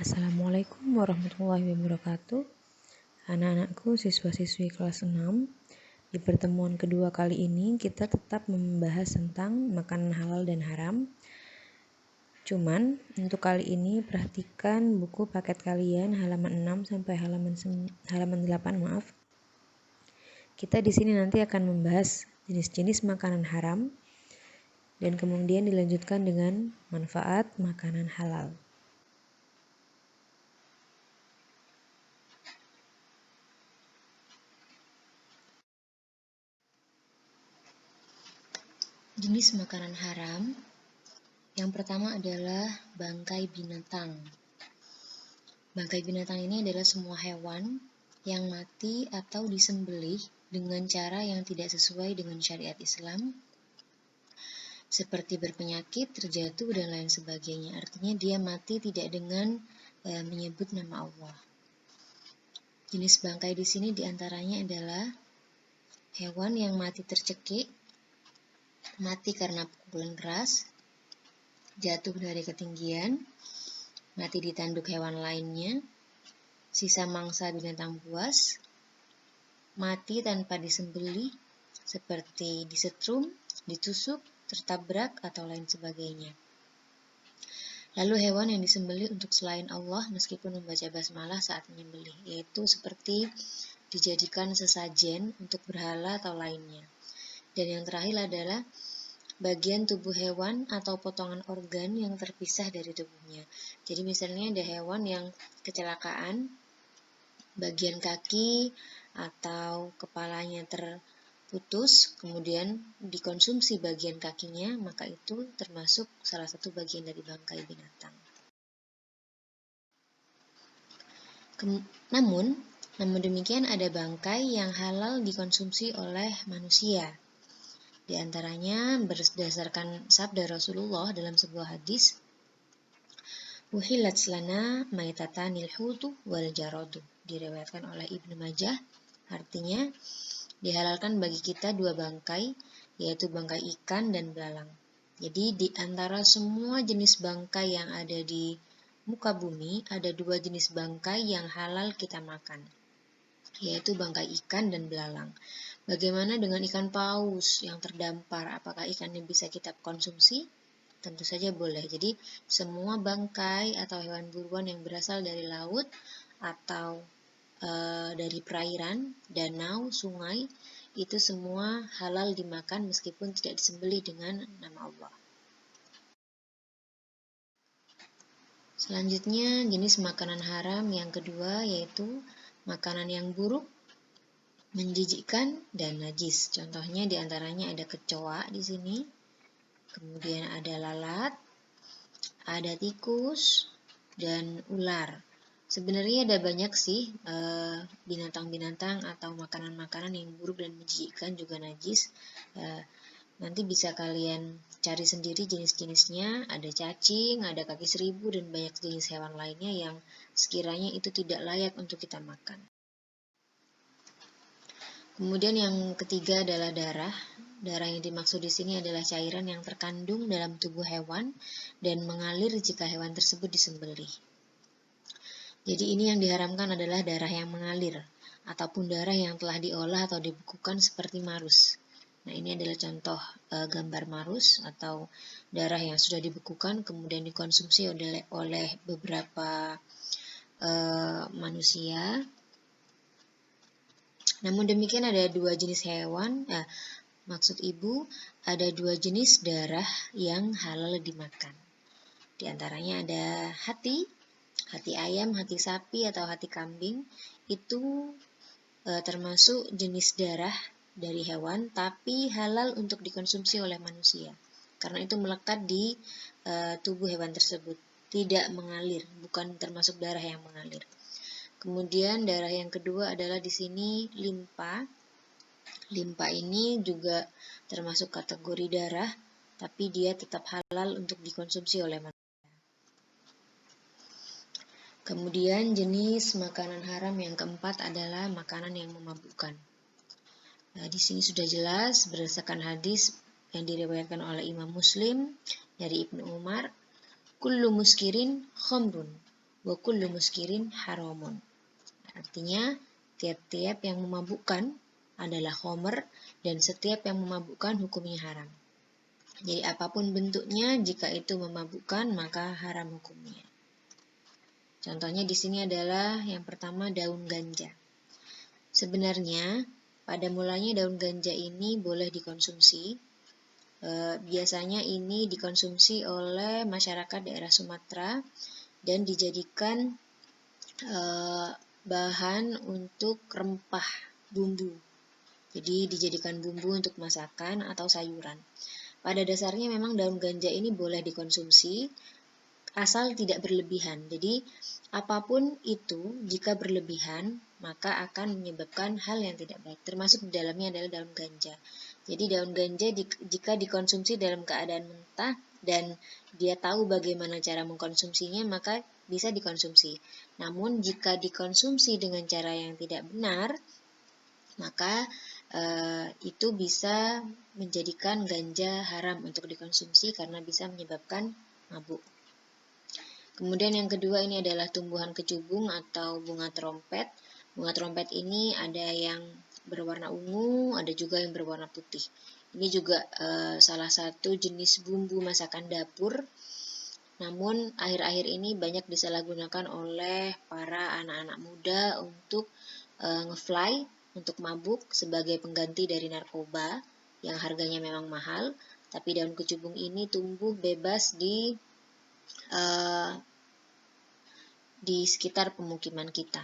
Assalamualaikum warahmatullahi wabarakatuh. Anak-anakku siswa-siswi kelas 6. Di pertemuan kedua kali ini kita tetap membahas tentang makanan halal dan haram. Cuman untuk kali ini perhatikan buku paket kalian halaman 6 sampai halaman 8, maaf. Kita di sini nanti akan membahas jenis-jenis makanan haram dan kemudian dilanjutkan dengan manfaat makanan halal. Jenis makanan haram yang pertama adalah bangkai binatang. Bangkai binatang ini adalah semua hewan yang mati atau disembelih dengan cara yang tidak sesuai dengan syariat Islam, seperti berpenyakit, terjatuh, dan lain sebagainya. Artinya dia mati tidak dengan menyebut nama Allah. Jenis bangkai di sini diantaranya adalah hewan yang mati tercekik, mati karena pukulan keras, jatuh dari ketinggian, mati ditanduk hewan lainnya, sisa mangsa binatang buas, mati tanpa disembelih seperti disetrum, ditusuk, tertabrak, atau lain sebagainya. Lalu hewan yang disembelih untuk selain Allah meskipun membaca basmalah saat menyembelih, yaitu seperti dijadikan sesajen untuk berhala atau lainnya. Dan yang terakhir adalah bagian tubuh hewan atau potongan organ yang terpisah dari tubuhnya. Jadi misalnya ada hewan yang kecelakaan, bagian kaki atau kepalanya terputus, kemudian dikonsumsi bagian kakinya, maka itu termasuk salah satu bagian dari bangkai binatang. Namun demikian ada bangkai yang halal dikonsumsi oleh manusia. Di antaranya berdasarkan sabda Rasulullah dalam sebuah hadis, "Uhillat lana maitatanil hutu wal jaradu." Diriwayatkan oleh Ibnu Majah, artinya dihalalkan bagi kita dua bangkai, yaitu bangkai ikan dan belalang. Jadi di antara semua jenis bangkai yang ada di muka bumi, ada dua jenis bangkai yang halal kita makan, yaitu bangkai ikan dan belalang. Bagaimana dengan ikan paus yang terdampar? Apakah ikannya bisa kita konsumsi? Tentu saja boleh. Jadi semua bangkai atau hewan buruan yang berasal dari laut atau dari perairan, danau, sungai, itu semua halal dimakan meskipun tidak disembelih dengan nama Allah. Selanjutnya jenis makanan haram yang kedua yaitu makanan yang buruk, menjijikkan, dan najis. Contohnya diantaranya ada kecoa di sini, kemudian ada lalat, ada tikus, dan ular. Sebenarnya ada banyak sih binatang-binatang atau makanan-makanan yang buruk dan menjijikkan juga najis. Nanti bisa kalian cari sendiri jenis-jenisnya. Ada cacing, ada kaki seribu, dan banyak jenis hewan lainnya yang sekiranya itu tidak layak untuk kita makan. Kemudian yang ketiga adalah darah. Darah yang dimaksud di sini adalah cairan yang terkandung dalam tubuh hewan dan mengalir jika hewan tersebut disembelih. Jadi ini yang diharamkan adalah darah yang mengalir ataupun darah yang telah diolah atau dibekukan seperti marus. Nah, ini adalah contoh gambar marus atau darah yang sudah dibekukan kemudian dikonsumsi oleh beberapa manusia. Namun demikian ada dua jenis hewan, maksud ibu ada dua jenis darah yang halal dimakan. Di antaranya ada hati ayam, hati sapi, atau hati kambing. Itu termasuk jenis darah dari hewan, tapi halal untuk dikonsumsi oleh manusia. Karena itu melekat di tubuh hewan tersebut, tidak mengalir, bukan termasuk darah yang mengalir. Kemudian darah yang kedua adalah di sini limpa. Limpa ini juga termasuk kategori darah, tapi dia tetap halal untuk dikonsumsi oleh manusia. Kemudian jenis makanan haram yang keempat adalah makanan yang memabukkan. Nah, di sini sudah jelas berdasarkan hadis yang diriwayatkan oleh Imam Muslim dari Ibnu Umar, kullu muskirin khamrun. wa kullu muskirin haramun. Artinya, tiap-tiap yang memabukkan adalah khamr dan setiap yang memabukkan hukumnya haram. Jadi apapun bentuknya, jika itu memabukkan maka haram hukumnya. Contohnya di sini adalah yang pertama daun ganja. Sebenarnya pada mulanya daun ganja ini boleh dikonsumsi. Biasanya ini dikonsumsi oleh masyarakat daerah Sumatera dan dijadikan bahan untuk rempah bumbu. Jadi dijadikan bumbu untuk masakan atau sayuran. Pada dasarnya memang daun ganja ini boleh dikonsumsi asal tidak berlebihan. Jadi apapun itu jika berlebihan maka akan menyebabkan hal yang tidak baik. Termasuk di dalamnya adalah daun ganja. Jadi daun ganja jika dikonsumsi dalam keadaan mentah dan dia tahu bagaimana cara mengkonsumsinya maka bisa dikonsumsi. Namun jika dikonsumsi dengan cara yang tidak benar maka itu bisa menjadikan ganja haram untuk dikonsumsi karena bisa menyebabkan mabuk. Kemudian yang kedua ini adalah tumbuhan kecubung atau bunga trompet. Bunga trompet ini ada yang berwarna ungu, ada juga yang berwarna putih. Ini juga salah satu jenis bumbu masakan dapur. Namun akhir-akhir ini banyak disalahgunakan oleh para anak-anak muda untuk ngefly, untuk mabuk sebagai pengganti dari narkoba yang harganya memang mahal, tapi daun kecubung ini tumbuh bebas di sekitar pemukiman kita.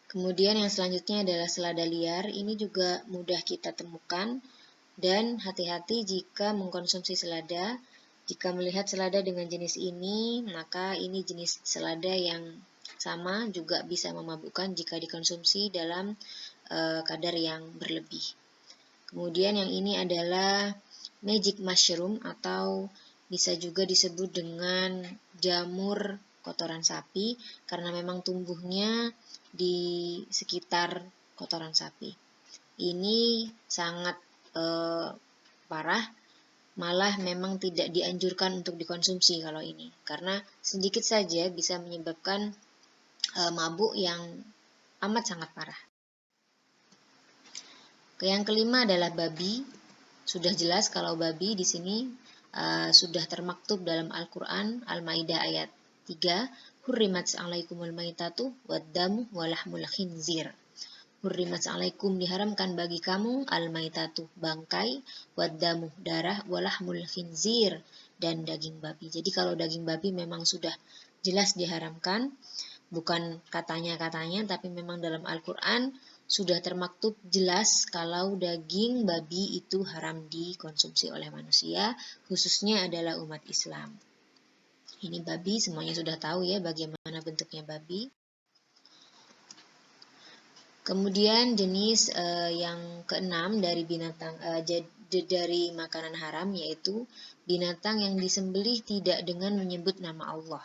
Kemudian yang selanjutnya adalah selada liar, ini juga mudah kita temukan dan hati-hati jika mengkonsumsi selada. Jika melihat selada dengan jenis ini, maka ini jenis selada yang sama juga bisa memabukkan jika dikonsumsi dalam kadar yang berlebih. Kemudian yang ini adalah magic mushroom atau bisa juga disebut dengan jamur kotoran sapi karena memang tumbuhnya di sekitar kotoran sapi. Ini sangat parah, malah memang tidak dianjurkan untuk dikonsumsi kalau ini karena sedikit saja bisa menyebabkan mabuk yang amat sangat parah. Yang kelima adalah babi. Sudah jelas kalau babi di sini sudah termaktub dalam Al-Quran Al-Maidah ayat 3, hurrimat alaikumul maitatu waddamu walahmul khinzir. Hurrimat alaikum diharamkan bagi kamu al-maitatu bangkai, waddamu darah, walahmul khinzir dan daging babi. Jadi kalau daging babi memang sudah jelas diharamkan, bukan katanya-katanya tapi memang dalam Al-Quran sudah termaktub jelas kalau daging babi itu haram dikonsumsi oleh manusia, khususnya adalah umat Islam. Ini babi, semuanya sudah tahu ya bagaimana bentuknya babi. Kemudian jenis yang keenam dari binatang dari makanan haram yaitu binatang yang disembelih tidak dengan menyebut nama Allah.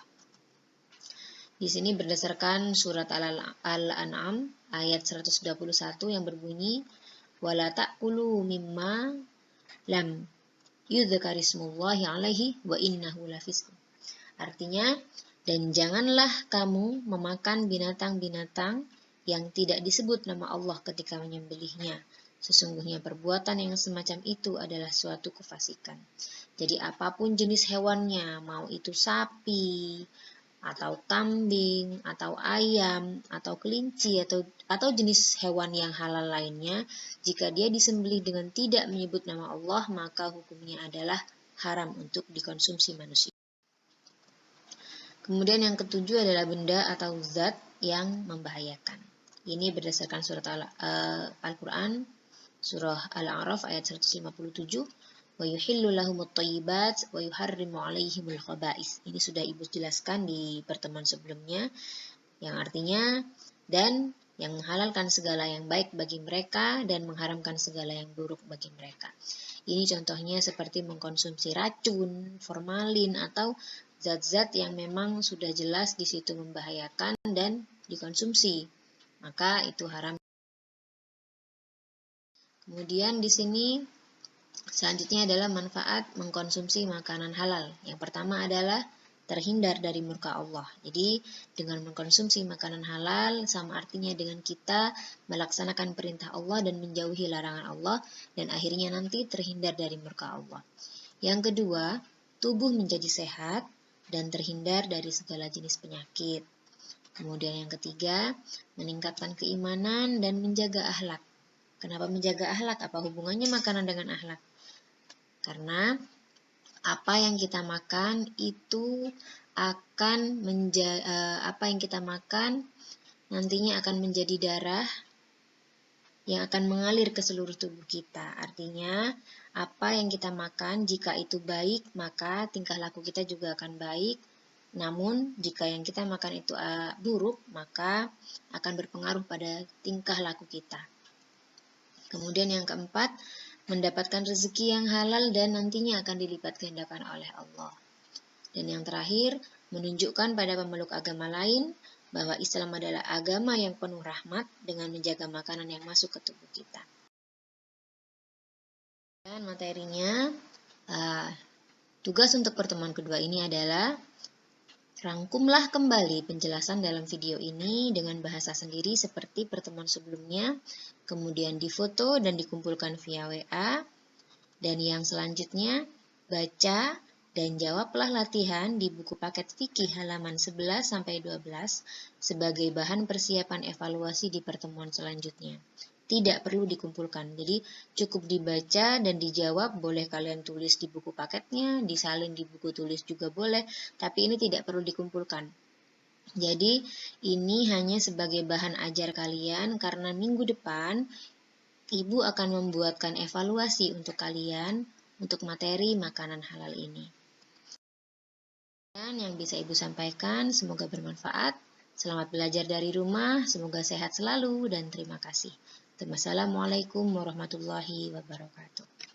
Di sini berdasarkan surat Al-An'am ayat 121 yang berbunyi wala ta'kulu mimma lam yudhkarismullahi alaihi wa innahu lafisq. Artinya, dan janganlah kamu memakan binatang-binatang yang tidak disebut nama Allah ketika menyembelihnya. Sesungguhnya perbuatan yang semacam itu adalah suatu kefasikan. Jadi apapun jenis hewannya, mau itu sapi, atau kambing, atau ayam, atau kelinci, atau jenis hewan yang halal lainnya, jika dia disembelih dengan tidak menyebut nama Allah, maka hukumnya adalah haram untuk dikonsumsi manusia. Kemudian yang ketujuh adalah benda atau zat yang membahayakan. Ini berdasarkan surat Al-Quran, surah Al-A'raf ayat 157. Wa yuhillu lahumut thayyibat wa yuharrimu 'alaihimul khaba'is. Ini sudah Ibu jelaskan di pertemuan sebelumnya, yang artinya dan yang menghalalkan segala yang baik bagi mereka dan mengharamkan segala yang buruk bagi mereka. Ini contohnya seperti mengkonsumsi racun, formalin atau zat-zat yang memang sudah jelas di situ membahayakan dan dikonsumsi, maka itu haram. Kemudian di sini selanjutnya adalah manfaat mengkonsumsi makanan halal. Yang pertama adalah terhindar dari murka Allah. Jadi dengan mengkonsumsi makanan halal sama artinya dengan kita melaksanakan perintah Allah dan menjauhi larangan Allah, dan akhirnya nanti terhindar dari murka Allah. Yang kedua, tubuh menjadi sehat dan terhindar dari segala jenis penyakit. Kemudian yang ketiga, meningkatkan keimanan dan menjaga akhlak. Kenapa menjaga akhlak? Apa hubungannya makanan dengan akhlak? Karena apa yang kita makan itu akan apa yang kita makan nantinya akan menjadi darah yang akan mengalir ke seluruh tubuh kita. Artinya, apa yang kita makan jika itu baik, maka tingkah laku kita juga akan baik. Namun, jika yang kita makan itu buruk, maka akan berpengaruh pada tingkah laku kita. Kemudian yang keempat, mendapatkan rezeki yang halal dan nantinya akan dilipat gandakan oleh Allah. Dan yang terakhir, menunjukkan pada pemeluk agama lain bahwa Islam adalah agama yang penuh rahmat dengan menjaga makanan yang masuk ke tubuh kita. Dan materinya, tugas untuk pertemuan kedua ini adalah rangkumlah kembali penjelasan dalam video ini dengan bahasa sendiri seperti pertemuan sebelumnya, kemudian difoto dan dikumpulkan via WA, dan yang selanjutnya baca dan jawablah latihan di buku paket fikih halaman 11-12 sebagai bahan persiapan evaluasi di pertemuan selanjutnya. Tidak perlu dikumpulkan, jadi cukup dibaca dan dijawab. Boleh kalian tulis di buku paketnya, disalin di buku tulis juga boleh, tapi ini tidak perlu dikumpulkan. Jadi ini hanya sebagai bahan ajar kalian karena minggu depan Ibu akan membuatkan evaluasi untuk kalian untuk materi makanan halal ini. Dan yang bisa Ibu sampaikan semoga bermanfaat. Selamat belajar dari rumah, semoga sehat selalu dan terima kasih. Wassalamualaikum warahmatullahi wabarakatuh.